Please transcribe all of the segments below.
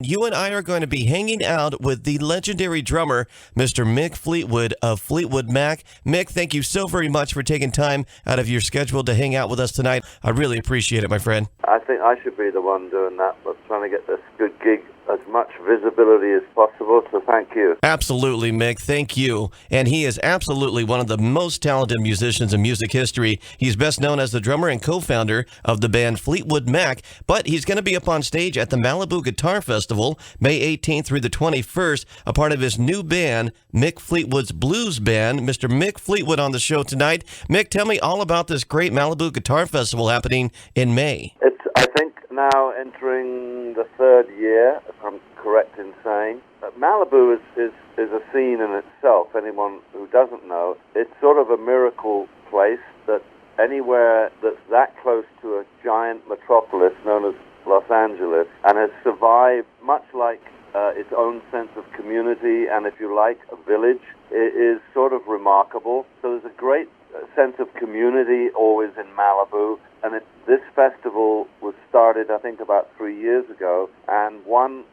You and I are going to be hanging out with the legendary drummer, Mr. Mick Fleetwood of Fleetwood Mac. Mick, thank you so very much for taking time out of your schedule to hang out with us tonight. I really appreciate it, my friend. I think I should be the one doing that, but trying to get this good gig as much visibility as possible, so thank you. Absolutely, Mick. Thank you. And he is absolutely one of the most talented musicians in music history. He's best known as the drummer and co-founder of the band Fleetwood Mac, but he's going to be up on stage at the Malibu Guitar Festival May 18th through the 21st, a part of his new band, Mick Fleetwood's Blues Band. Mr. Mick Fleetwood on the show tonight. Mick, tell me all about this great Malibu Guitar Festival happening in May. It's, I think, now entering the third year, if I'm correct in saying. Malibu is a scene in itself. Anyone who doesn't know, it's sort of a miracle place that anywhere that's that close to a giant metropolis known as Los Angeles and has survived much like its own sense of community and, if you like, a village, it is sort of remarkable. So there's a great sense of community always in Malibu, and this festival was started, I think, about 3 years ago, and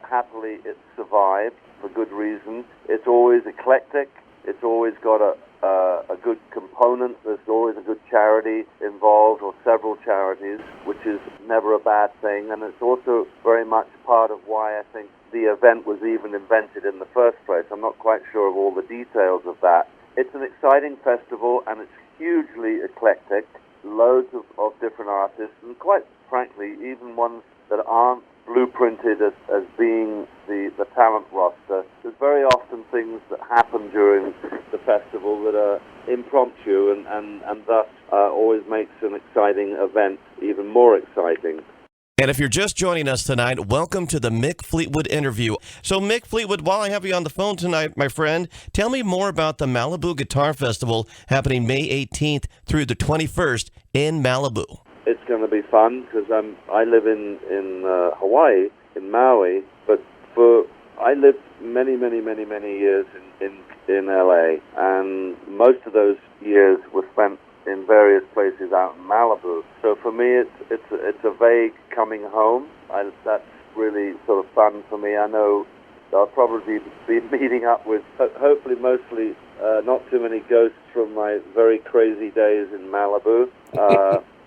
happily it survived for good reason. It's always eclectic. It's always got a good component. There's always a good charity involved, or several charities, which is never a bad thing, and it's also very much part of why I think the event was even invented in the first place. I'm not quite sure of all the details of that. It's an exciting festival, and it's hugely eclectic, loads of different artists, and quite frankly, even ones that aren't blueprinted as being the talent roster. There's very often things that happen during the festival that are impromptu and thus always makes an exciting event even more exciting. And if you're just joining us tonight, welcome to the Mick Fleetwood interview. So, Mick Fleetwood, while I have you on the phone tonight, my friend, tell me more about the Malibu Guitar Festival happening May 18th through the 21st in Malibu. It's going to be fun because I live in Hawaii, in Maui, but I lived many years in LA, and most of those years were spent in various places out in Malibu. So for me, it's a vague coming home. That's really sort of fun for me. I know I'll probably be meeting up with, hopefully mostly not too many ghosts from my very crazy days in Malibu.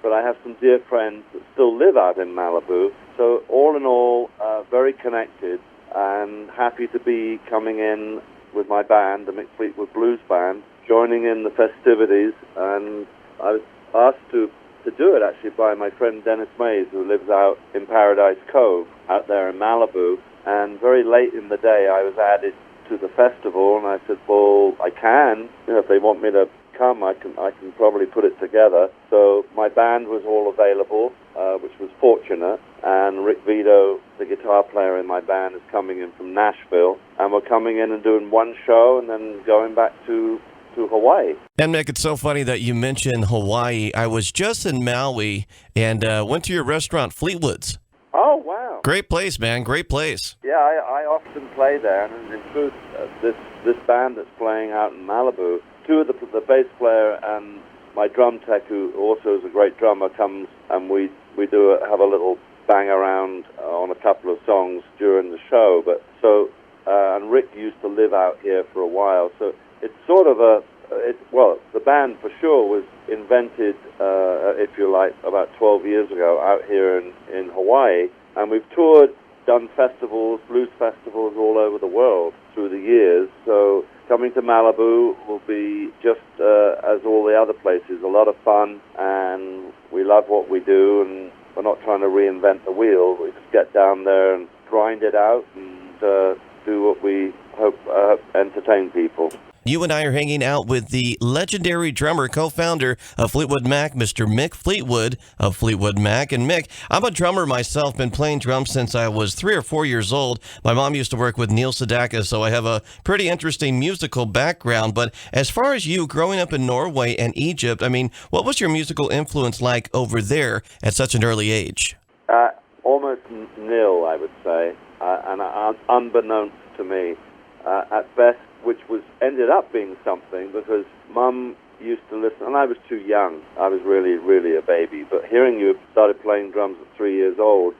But I have some dear friends that still live out in Malibu. So all in all, very connected and happy to be coming in with my band, the Mick Fleetwood Blues Band, joining in the festivities. And I was asked to do it actually by my friend Dennis Mays, who lives out in Paradise Cove out there in Malibu. And very late in the day, I was added to the festival, and I said, well, I can, if they want me to come, I can probably put it together. So my band was all available, which was fortunate, and Rick Vito, the guitar player in my band, is coming in from Nashville, and we're coming in and doing one show and then going back to Hawaii. And Mick, it's so funny that you mentioned Hawaii. I was just in Maui and went to your restaurant, Fleetwood's. Oh, wow. Great place, man. Great place. Yeah, I often play there, and in truth, this band that's playing out in Malibu, two of the bass player and my drum tech, who also is a great drummer, comes and we have a little bang around on a couple of songs during the show. But and Rick used to live out here for a while, so it's sort of the band for sure was invented, if you like, about 12 years ago out here in Hawaii, and we've toured, done festivals, blues festivals all over the world through the years. So coming to Malibu will be just as all the other places, a lot of fun, and we love what we do, and we're not trying to reinvent the wheel. We just get down there and grind it out and do what we hope entertain people. You and I are hanging out with the legendary drummer, co-founder of Fleetwood Mac, Mr. Mick Fleetwood of Fleetwood Mac. And Mick, I'm a drummer myself, been playing drums since I was 3 or 4 years old. My mom used to work with Neil Sedaka, so I have a pretty interesting musical background. But as far as you growing up in Norway and Egypt, I mean, what was your musical influence like over there at such an early age? Almost nil, I would say, and unbeknownst to me, at best, which ended up being something because Mum used to listen, and I was too young. I was really a baby. But hearing you started playing drums at 3 years old,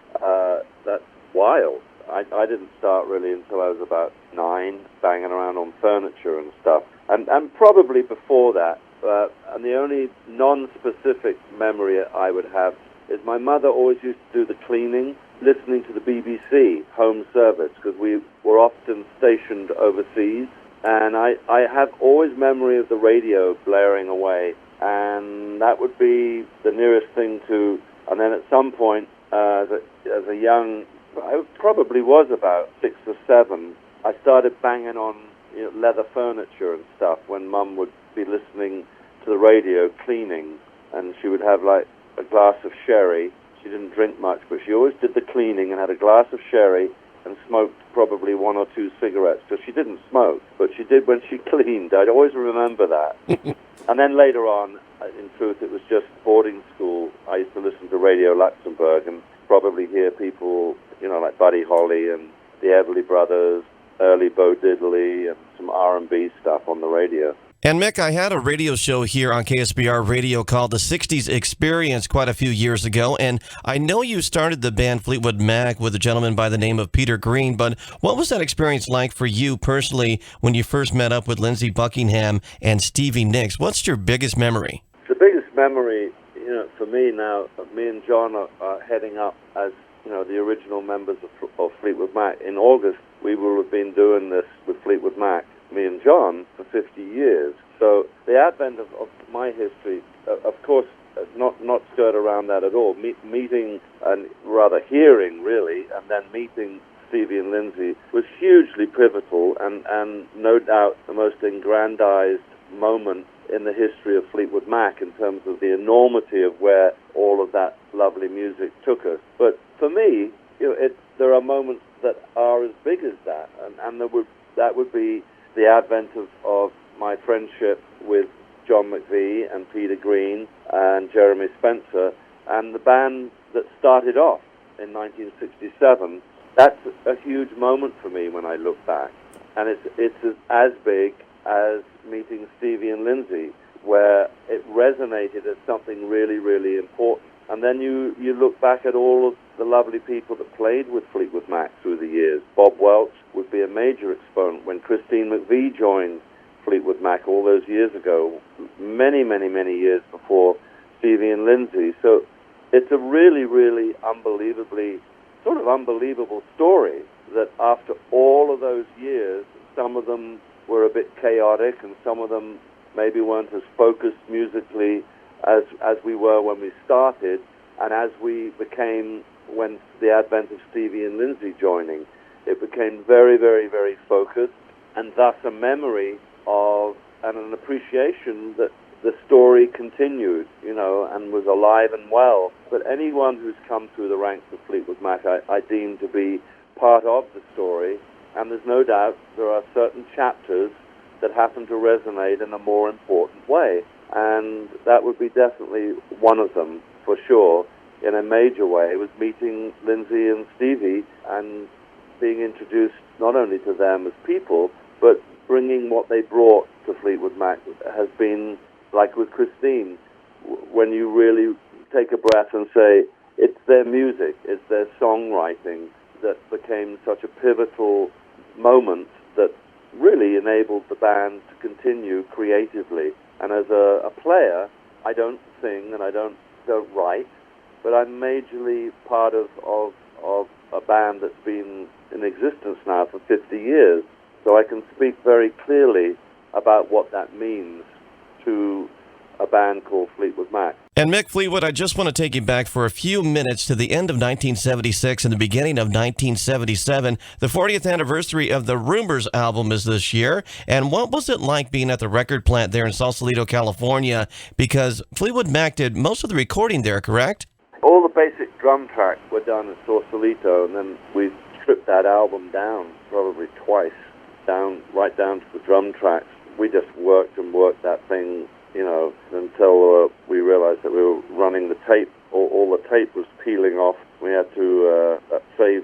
that's wild. I didn't start really until I was about 9, banging around on furniture and stuff. And probably before that. And the only non-specific memory I would have is my mother always used to do the cleaning, listening to the BBC home service, because we were often stationed overseas. And I have always memory of the radio blaring away, and that would be the nearest thing to. And then at some point, as a young, I probably was about 6 or 7, I started banging on leather furniture and stuff when Mum would be listening to the radio cleaning, and she would have like a glass of sherry. She didn't drink much, but she always did the cleaning and had a glass of sherry and smoked probably 1 or 2 cigarettes, because she didn't smoke, but she did when she cleaned. I'd always remember that. And then later on, in truth, it was just boarding school. I used to listen to Radio Luxembourg and probably hear people, like Buddy Holly and the Everly Brothers, early Bo Diddley, and some R&B stuff on the radio. And Mick, I had a radio show here on KSBR Radio called The 60s Experience quite a few years ago, and I know you started the band Fleetwood Mac with a gentleman by the name of Peter Green, but what was that experience like for you personally when you first met up with Lindsey Buckingham and Stevie Nicks? What's your biggest memory? The biggest memory, for me now, me and John are heading up as, the original members of Fleetwood Mac. In August, we will have been doing this with Fleetwood Mac, me and John, for 50 years. So the advent of my history, of course, not skirt around that at all. Meeting, and rather hearing, really, and then meeting Stevie and Lindsey was hugely pivotal and no doubt the most aggrandized moment in the history of Fleetwood Mac in terms of the enormity of where all of that lovely music took us. But for me, there are moments that are as big as that, and that would be the advent of my friendship with John McVie and Peter Green and Jeremy Spencer, and the band that started off in 1967. That's a huge moment for me when I look back, and it's as big as meeting Stevie and Lindsey, where it resonated as something really, really important. And then you look back at all of the lovely people that played with Fleetwood Mac through the years. Bob Welch would be a major exponent when Christine McVie joined Fleetwood Mac all those years ago, many, many, many years before Stevie and Lindsey. So it's a really, really unbelievable story that after all of those years, some of them were a bit chaotic and some of them maybe weren't as focused musically as we were when we started, and as we became, when the advent of Stevie and Lindsey joining, it became very, very, very focused, and thus a memory of and an appreciation that the story continued, and was alive and well. But anyone who's come through the ranks of Fleetwood Mac, I deem to be part of the story, and there's no doubt there are certain chapters that happen to resonate in a more important way. And that would be definitely one of them, for sure, in a major way. It was meeting Lindsey and Stevie and being introduced not only to them as people, but bringing what they brought to Fleetwood Mac has been, like with Christine, when you really take a breath and say, it's their music, it's their songwriting that became such a pivotal moment that really enabled the band to continue creatively. And as a player, I don't sing and I don't write, but I'm majorly part of a band that's been in existence now for 50 years. So I can speak very clearly about what that means to a band called Fleetwood Mac. And Mick Fleetwood, I just want to take you back for a few minutes to the end of 1976 and the beginning of 1977. The 40th anniversary of the Rumors album is this year. And what was it like being at the record plant there in Sausalito, California? Because Fleetwood Mac did most of the recording there, correct? All the basic drum tracks were done in Sausalito, and then we stripped that album down probably twice, right down to the drum tracks. We just worked that thing, until we realized that we were running the tape. All the tape was peeling off. We had to save.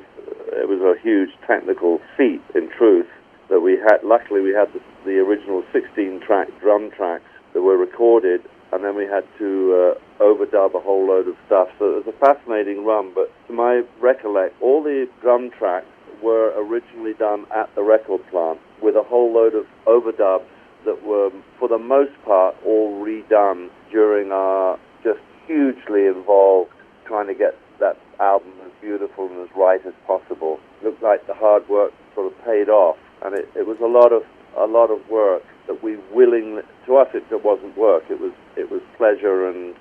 It was a huge technical feat, in truth, that we had. Luckily, we had the original 16-track drum tracks that were recorded, and then we had to overdub a whole load of stuff. So it was a fascinating run, but to my recollect, all the drum tracks were originally done at the record plant with a whole load of overdubs that were, for the most part, all redone during our just hugely involved trying to get that album as beautiful and as right as possible. Looked like the hard work sort of paid off, and it was a lot of work that we willingly, to us it wasn't work, it was pleasure, and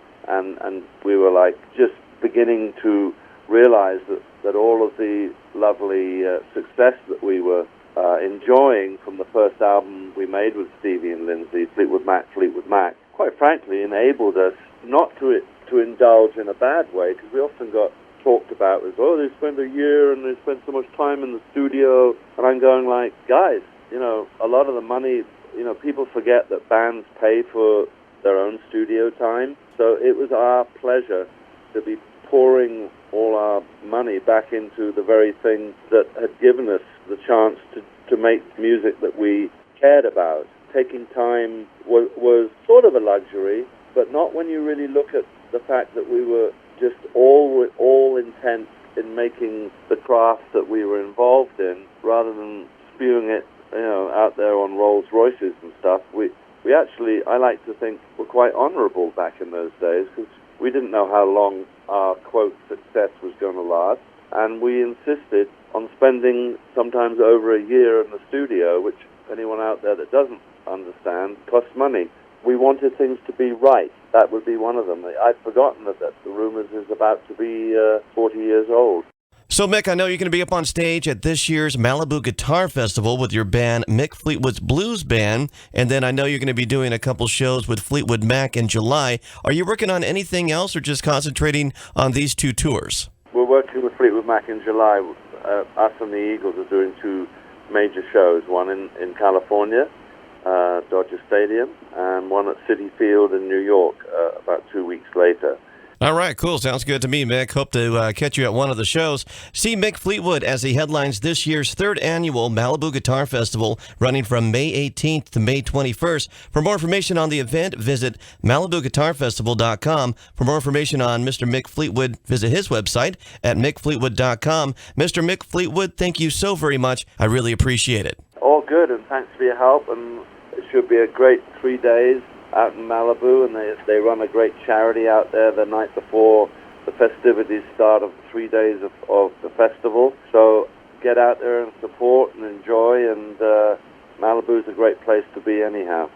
we were like just beginning to realize that all of the lovely success that we were enjoying from the first album we made with Stevie and Lindsay, Fleetwood Mac, quite frankly enabled us not to indulge in a bad way, because we often got talked about as, oh, they spend a year and they spend so much time in the studio, and I'm going like, guys, a lot of the money, people forget that bands pay for their own studio time, so it was our pleasure to be pouring all our money back into the very thing that had given us the chance to make music that we cared about. Taking time was sort of a luxury, but not when you really look at the fact that we were just all intent in making the craft that we were involved in, rather than spewing it, out there on Rolls Royces and stuff. We actually, I like to think, were quite honourable back in those days, because we didn't know how long our, quote, success was going to last, and we insisted on spending sometimes over a year in the studio, which anyone out there that doesn't understand costs money. We wanted things to be right. That would be one of them. I'd forgotten that the Rumours is about to be 40 years old. So, Mick, I know you're going to be up on stage at this year's Malibu Guitar Festival with your band, Mick Fleetwood's Blues Band, and then I know you're going to be doing a couple shows with Fleetwood Mac in July. Are you working on anything else or just concentrating on these two tours? We're working with Fleetwood Mac in July. Us and the Eagles are doing two major shows, one in California, Dodger Stadium, and one at Citi Field in New York about 2 weeks later. All right, cool. Sounds good to me, Mick. Hope to catch you at one of the shows. See Mick Fleetwood as he headlines this year's third annual Malibu Guitar Festival, running from May 18th to May 21st. For more information on the event, visit MalibuGuitarFestival.com. For more information on Mr. Mick Fleetwood, visit his website at MickFleetwood.com. Mr. Mick Fleetwood, thank you so very much. I really appreciate it. All good, and thanks for your help, and it should be a great 3 days out in Malibu, and they run a great charity out there the night before the festivities start of 3 days of the festival. So get out there and support and enjoy, and Malibu's a great place to be anyhow.